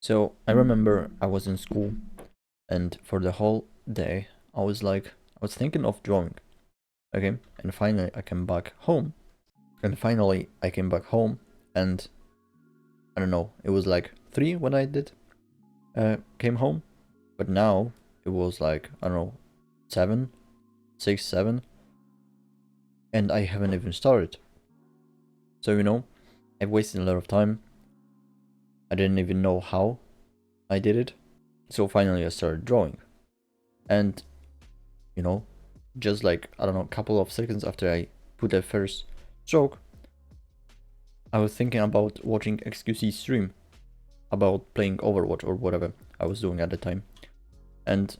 So I remember I was in school, and for the whole day I was thinking of drawing. Okay, and finally I came back home. And I don't know, it was like 3 when I did came home, but now it was like, I don't know, 7, 6, 7, and I haven't even started. So I've wasted a lot of time. I didn't even know how I did it. So finally I started drawing. And you know, just like, I don't know, a couple of seconds after I put the first stroke, I was thinking about watching XQC stream about playing Overwatch or whatever I was doing at the time. And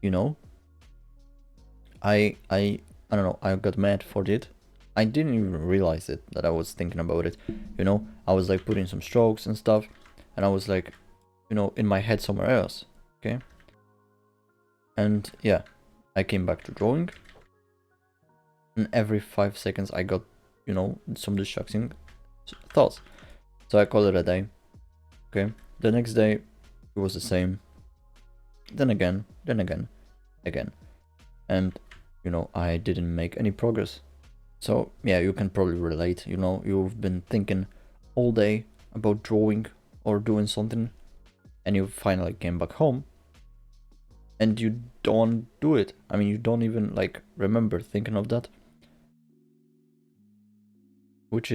you know, I don't know, I got mad for it. I didn't even realize it that I was thinking about it. I was like putting some strokes and stuff, and I was like, in my head somewhere else. Okay. And yeah, I came back to drawing, and every 5 seconds I got, some distracting thoughts. So I called it a day. Okay. The next day it was the same. Then again, again. And I didn't make any progress. So yeah, you can probably relate. You've been thinking all day about drawing or doing something, and you finally came back home and you don't do it. I mean, you don't even like remember thinking of that. Which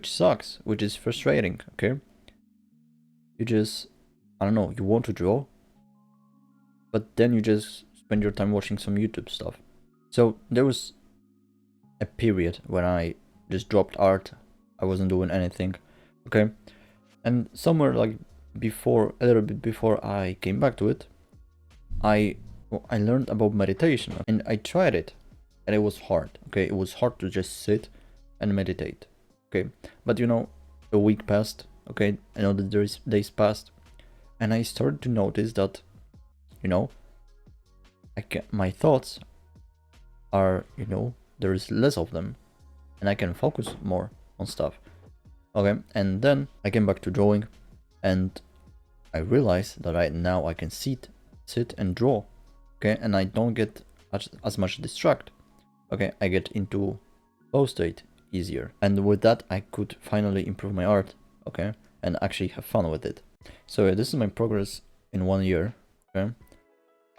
sucks, which is frustrating, okay? You just, I don't know, you want to draw, but then you just spend your time watching some YouTube stuff. So there was a period when I just dropped art. I wasn't doing anything, okay? And somewhere like a little bit before I came back to it, I learned about meditation, and I tried it, and it was hard, okay? It was hard to just sit and meditate, okay? But a week passed, okay? Another days passed, and I started to notice that, my thoughts are, there is less of them, and I can focus more on stuff. Okay, and then I came back to drawing, and I realized that right now I can sit and draw. Okay, and I don't get as much distract. Okay, I get into flow state easier, and with that I could finally improve my art. Okay, and actually have fun with it. So this is my progress in 1 year. Okay,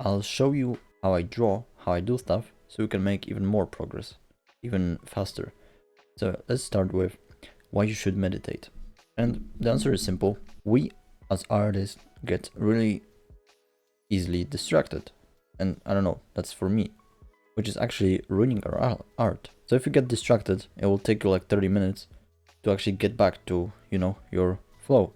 I'll show you how I draw, how I do stuff, so you can make even more progress, even faster. So let's start with why you should meditate. And the answer is simple. We as artists get really easily distracted. And I don't know, that's for me, which is actually ruining our art. So if you get distracted, it will take you like 30 minutes to actually get back to, your flow.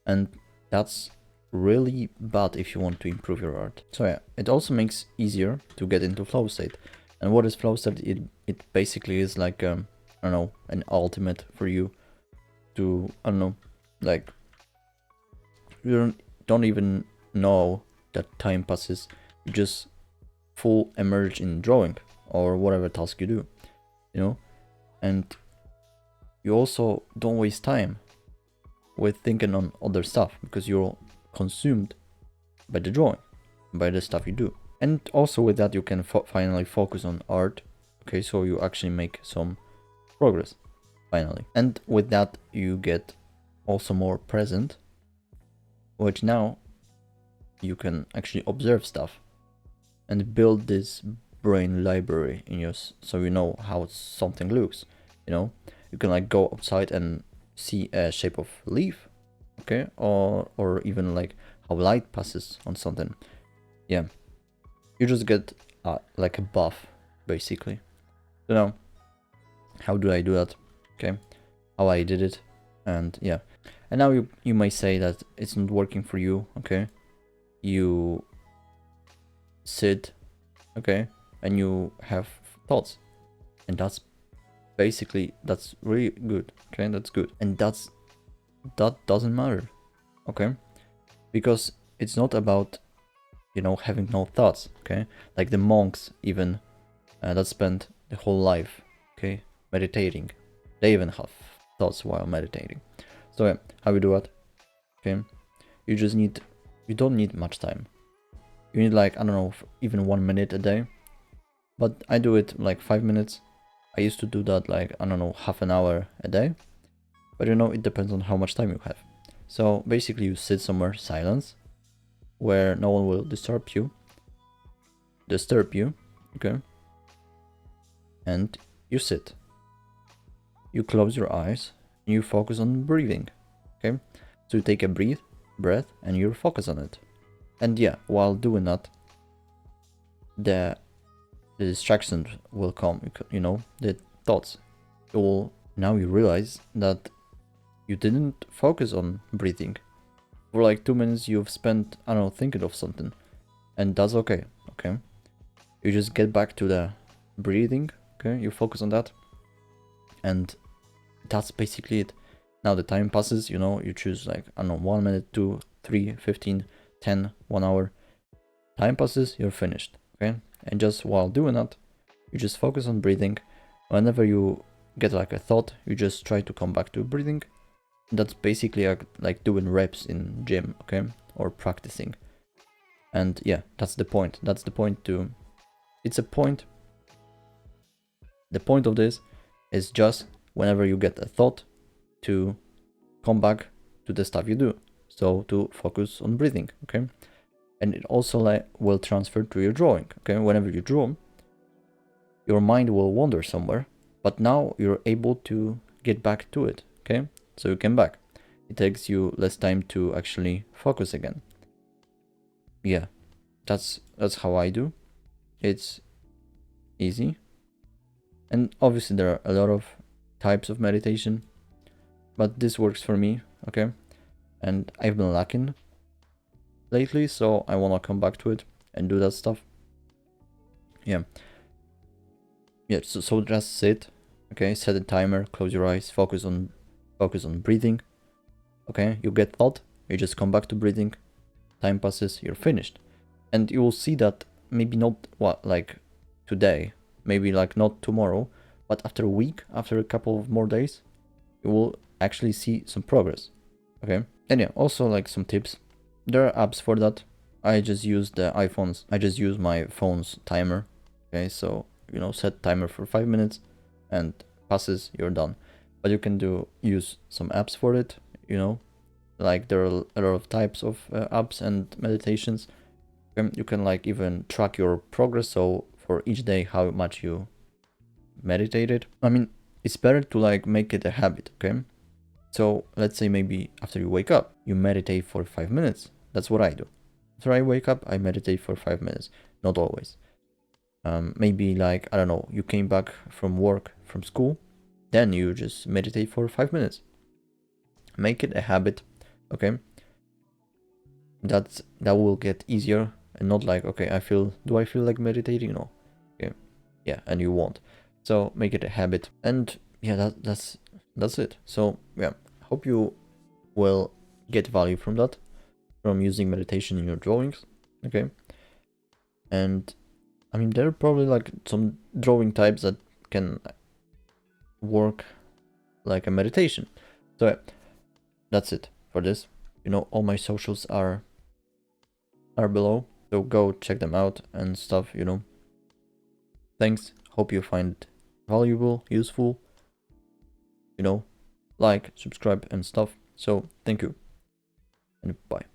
And that's really bad if you want to improve your art. So yeah, it also makes easier to get into flow state. And what is flow state? It basically is like I don't know, an ultimate for you to, I don't know, like you don't even know that time passes. You just full immerse in drawing or whatever task you do, and you also don't waste time with thinking on other stuff because you're consumed by the drawing, by the stuff you do. And also with that you can finally focus on art. Okay, so you actually make some progress finally, and with that you get also more present, which now you can actually observe stuff and build this brain library in yours, so you know how something looks. You can like go outside and see a shape of leaf, okay, or even like how light passes on something. Yeah, you just get like a buff basically. So now, how do I do that? Okay, how I did it. And yeah, and now you may say that it's not working for you. Okay, you sit, okay, and you have thoughts, and that's really good. Okay, that's good. And that doesn't matter. Okay, because it's not about having no thoughts. Okay, like the monks even that spend the whole life, okay, meditating, they even have thoughts while meditating. So yeah, how we do it? Okay, you don't need much time. You need like, I don't know, even 1 minute a day. But I do it like 5 minutes. I used to do that like, I don't know, half an hour a day. But you know, it depends on how much time you have. So basically you sit somewhere silence where no one will disturb you, okay? And you sit. You close your eyes and you focus on breathing, okay? So you take a breath and you focus on it. And yeah, while doing that, the distractions will come, you know, the thoughts. Now you realize that you didn't focus on breathing. For like 2 minutes you've spent, I don't know, thinking of something. And that's okay, okay? You just get back to the breathing, okay? You focus on that. And that's basically it. Now the time passes, you know, you choose like, I don't know, 1 minute, 2, 3, 15, 10, 1 hour. Time passes, you're finished, okay? And just while doing that, you just focus on breathing. Whenever you get like a thought, you just try to come back to breathing. That's basically like doing reps in gym, okay? Or practicing. And yeah, that's the point. That's the point to... It's a point. The point of this is just whenever you get a thought to come back to the stuff you do. So to focus on breathing, okay? And it also like will transfer to your drawing, okay? Whenever you draw, your mind will wander somewhere, but now you're able to get back to it, okay? So you come back. It takes you less time to actually focus again. Yeah, that's how I do. It's easy. And obviously there are a lot of types of meditation, but this works for me, okay? And I've been lacking lately, so I want to come back to it and do that stuff. Yeah, so just sit, okay? Set a timer, close your eyes, focus on breathing. Okay, you get thought, you just come back to breathing. Time passes, you're finished. And you will see that maybe not like today, maybe like not tomorrow, but after a week, after a couple of more days, you will actually see some progress. Okay, and yeah, also like some tips. There are apps for that. I just use the iPhones. I just use my phone's timer. Okay, so you know, set timer for 5 minutes and passes, you're done. But you can use some apps for it, you know, like there are a lot of types of apps and meditations. You can like even track your progress, so for each day how much you meditated. I mean, it's better to like make it a habit, okay? So let's say maybe after you wake up, you meditate for 5 minutes. That's what I do. After I wake up, I meditate for 5 minutes. Not always. Maybe like, I don't know, you came back from work, from school, then you just meditate for 5 minutes. Make it a habit, okay? That will get easier and not like, okay, do I feel like meditating? No. Okay. Yeah, and you won't. So make it a habit. And yeah, that's it. So yeah, hope you will get value from that, from using meditation in your drawings. Okay. And I mean, there are probably like some drawing types that can work like a meditation. So yeah, that's it for this. You know, all my socials are below, so go check them out and stuff, you know. Thanks. Hope you find it valuable, useful, you know, like, subscribe and stuff. So thank you and bye.